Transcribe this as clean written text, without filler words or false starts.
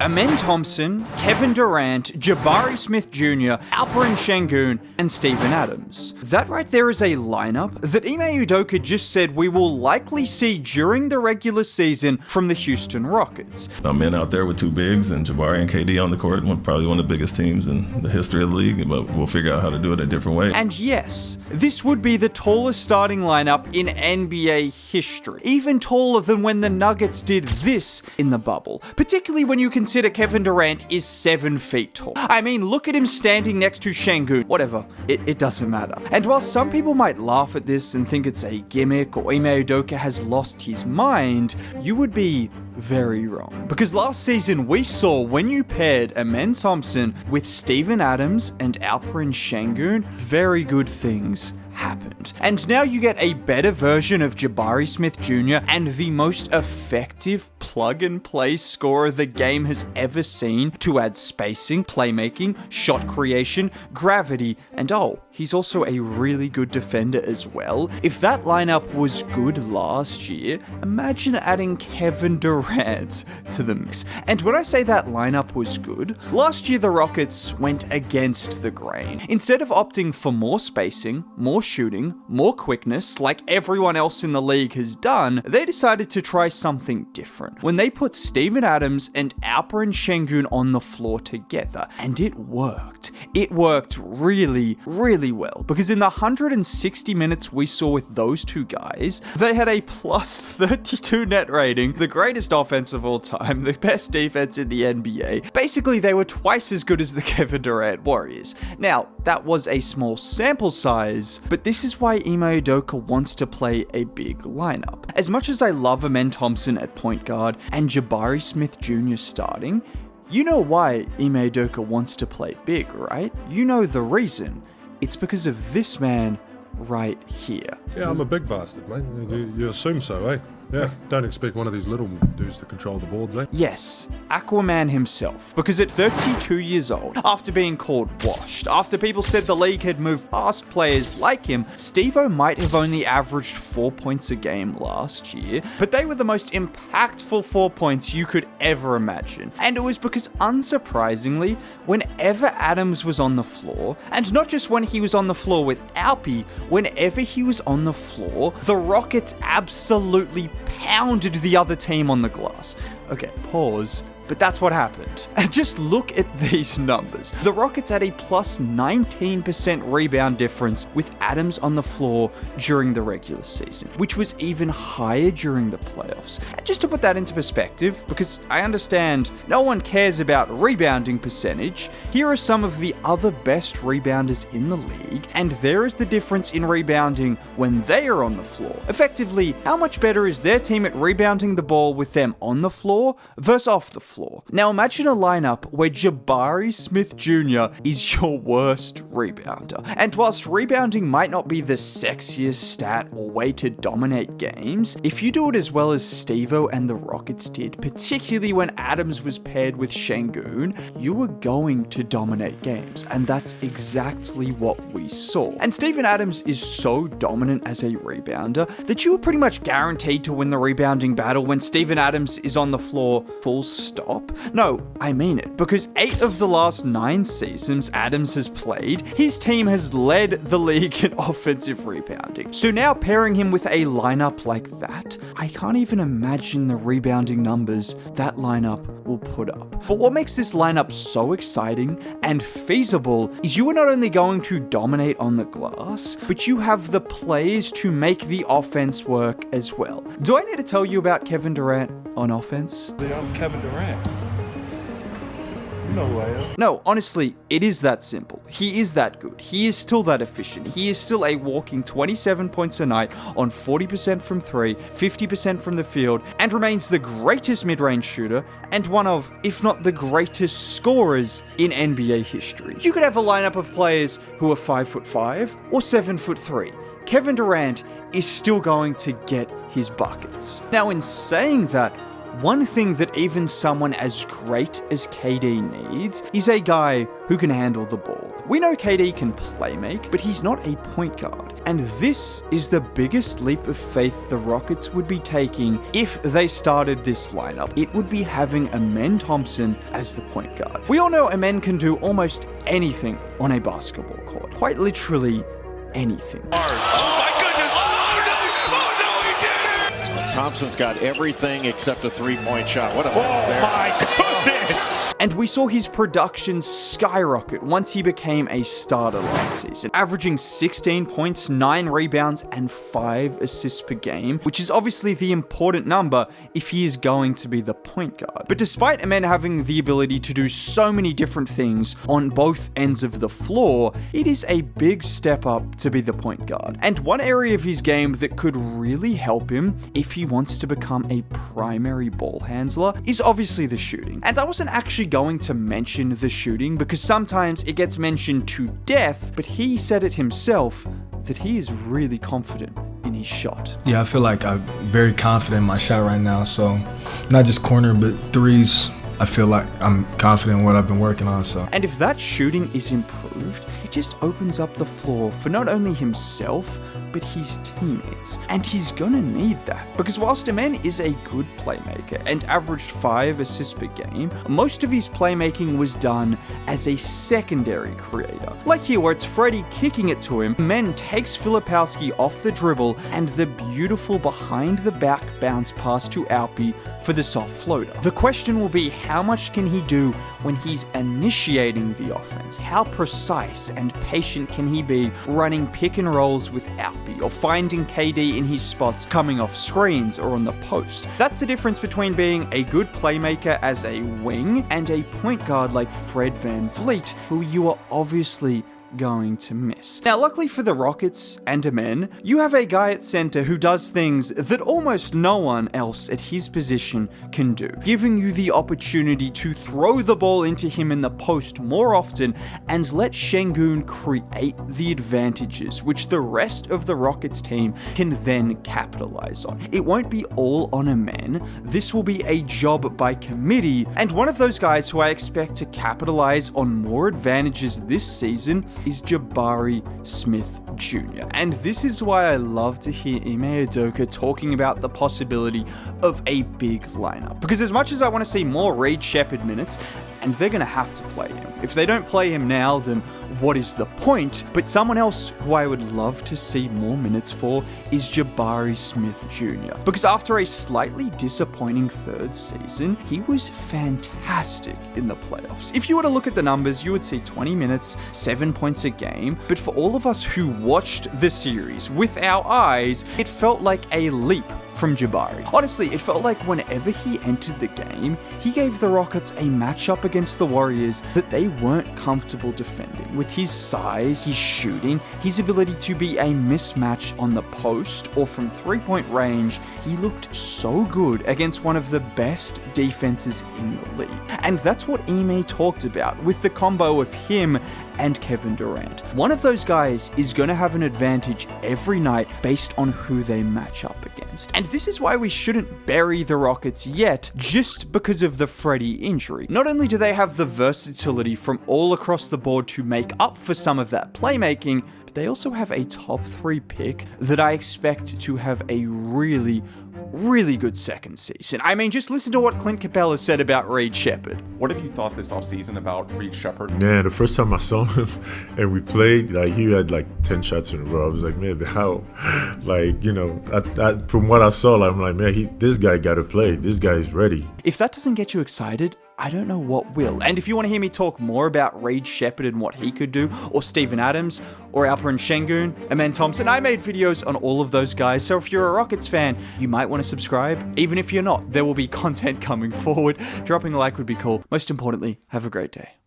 Amen Thompson, Kevin Durant, Jabari Smith Jr., Alperen Sengun, and Steven Adams. That right there is a lineup that Ime Udoka just said we will likely see during the regular season from the Houston Rockets. Men out there with two bigs and Jabari and KD on the court, probably one of the biggest teams in the history of the league, but we'll figure out how to do it a different way. And yes, this would be the tallest starting lineup in NBA history, even taller than when the Nuggets did this in the bubble, particularly when you consider Kevin Durant is 7 feet tall. I mean, look at him standing next to Sengun. Whatever, it doesn't matter. And while some people might laugh at this and think it's a gimmick or Ime Udoka has lost his mind, you would be very wrong. Because last season we saw when you paired Amen Thompson with Steven Adams and Alperen Sengun, very good things happened. And now you get a better version of Jabari Smith Jr. and the most effective plug-and-play scorer the game has ever seen to add spacing, playmaking, shot creation, gravity, and he's also a really good defender as well. If that lineup was good last year, imagine adding Kevin Durant to the mix. And when I say that lineup was good, last year the Rockets went against the grain. Instead of opting for more spacing, more shooting, more quickness, like everyone else in the league has done, they decided to try something different when they put Steven Adams and Alperen Sengun on the floor together, and it worked. It worked really, really well, because in the 160 minutes we saw with those two guys, they had a plus 32 net rating, the greatest offense of all time, the best defense in the NBA. Basically, they were twice as good as the Kevin Durant Warriors. Now, that was a small sample size, but this is why Ime Udoka wants to play a big lineup. As much as I love Amen Thompson at point guard and Jabari Smith Jr. starting, you know why Ime Udoka wants to play big, right? You know the reason. It's because of this man right here. Yeah, I'm a big bastard, mate. You assume so, eh? Yeah, don't expect one of these little dudes to control the boards, eh? Yes, Aquaman himself. Because at 32 years old, after being called washed, after people said the league had moved past players like him, Steve-O might have only averaged 4 points a game last year, but they were the most impactful 4 points you could ever imagine. And it was because, unsurprisingly, whenever Adams was on the floor, and not just when he was on the floor with Alpi, whenever he was on the floor, the Rockets absolutely pounded the other team on the glass. Okay, pause. But that's what happened. And just look at these numbers. The Rockets had a plus 19% rebound difference with Adams on the floor during the regular season, which was even higher during the playoffs. And just to put that into perspective, because I understand no one cares about rebounding percentage, here are some of the other best rebounders in the league, and there is the difference in rebounding when they are on the floor. Effectively, how much better is their team at rebounding the ball with them on the floor versus off the floor? Now imagine a lineup where Jabari Smith Jr. is your worst rebounder. And whilst rebounding might not be the sexiest stat or way to dominate games, if you do it as well as Steve-O and the Rockets did, particularly when Adams was paired with Sengun, you were going to dominate games. And that's exactly what we saw. And Steven Adams is so dominant as a rebounder that you were pretty much guaranteed to win the rebounding battle when Steven Adams is on the floor, full stop. No, I mean it, because 8 of the last 9 seasons Adams has played, his team has led the league in offensive rebounding. So now pairing him with a lineup like that, I can't even imagine the rebounding numbers that lineup will put up. But what makes this lineup so exciting and feasible is you are not only going to dominate on the glass, but you have the players to make the offense work as well. Do I need to tell you about Kevin Durant on offense? I'm Kevin Durant. You know who I am. No, honestly, it is that simple. He is that good. He is still that efficient. He is still a walking 27 points a night on 40% from 3, 50% from the field, and remains the greatest mid-range shooter and one of, if not the greatest scorers in NBA history. You could have a lineup of players who are 5'5" or 7'3". Kevin Durant is still going to get his buckets. Now, in saying that, one thing that even someone as great as KD needs is a guy who can handle the ball. We know KD can play make, but he's not a point guard. And this is the biggest leap of faith the Rockets would be taking if they started this lineup. It would be having Amen Thompson as the point guard. We all know Amen can do almost anything on a basketball court. Quite literally anything. Oh my goodness! Oh no, he did it! Thompson's got everything except a three-point shot. What a My goodness! And we saw his production skyrocket once he became a starter last season, averaging 16 points, 9 rebounds, and 5 assists per game, which is obviously the important number if he is going to be the point guard. But despite Amen having the ability to do so many different things on both ends of the floor, it is a big step up to be the point guard. And one area of his game that could really help him if he wants to become a primary ball handler is obviously the shooting. And I wasn't actually going to mention the shooting because sometimes it gets mentioned to death, but he said it himself that he is really confident in his shot. Yeah, I feel like I'm very confident in my shot right now. So not just corner, but threes. I feel like I'm confident in what I've been working on. So. And if that shooting is improved, it just opens up the floor for not only himself, but his teammates. And he's gonna need that. Because whilst Amen is a good playmaker and averaged 5 assists per game, most of his playmaking was done as a secondary creator. Like here where it's Freddie kicking it to him, Amen takes Filipowski off the dribble and the beautiful behind the back bounce pass to Alpi for the soft floater. The question will be, how much can he do when he's initiating the offense? How precise and patient can he be running pick and rolls with Alpi, or finding KD in his spots coming off screens or on the post? That's the difference between being a good playmaker as a wing and a point guard like Fred VanVleet, who you are obviously going to miss. Now, luckily for the Rockets and Amen, you have a guy at center who does things that almost no one else at his position can do, giving you the opportunity to throw the ball into him in the post more often and let Shenun create the advantages which the rest of the Rockets team can then capitalize on. It won't be all on Amen. This will be a job by committee, and one of those guys who I expect to capitalize on more advantages this season is Jabari Smith Jr. And this is why I love to hear Ime Udoka talking about the possibility of a big lineup. Because as much as I want to see more Reed Shepherd minutes, and they're going to have to play him. If they don't play him now, then what is the point? But someone else who I would love to see more minutes for is Jabari Smith Jr. Because after a slightly disappointing third season, he was fantastic in the playoffs. If you were to look at the numbers, you would see 20 minutes, 7 points a game. But for all of us who watched the series with our eyes, it felt like a leap from Jabari. Honestly, it felt like whenever he entered the game, he gave the Rockets a matchup against the Warriors that they weren't comfortable defending. With his size, his shooting, his ability to be a mismatch on the post or from three-point range, he looked so good against one of the best defenses in the league. And that's what Ime talked about with the combo of him and Kevin Durant. One of those guys is going to have an advantage every night based on who they match up against. And this is why we shouldn't bury the Rockets yet, just because of the Freddie injury. Not only do they have the versatility from all across the board to make up for some of that playmaking, but they also have a top 3 pick that I expect to have a really good second season. I mean, just listen to what Clint Capella said about Reed Shepherd. What have you thought this offseason about Reed Shepherd? Man, the first time I saw him and we played, like, he had like 10 shots in a row. I was like, man, how? Like, you know, from what I saw, I'm like, man, this guy got to play. This guy is ready. If that doesn't get you excited, I don't know what will. And if you want to hear me talk more about Reed Shepherd and what he could do, or Steven Adams, or Alperen Şengün, Amen Thompson, I made videos on all of those guys, so if you're a Rockets fan, you might want to subscribe. Even if you're not, there will be content coming forward. Dropping a like would be cool. Most importantly, have a great day.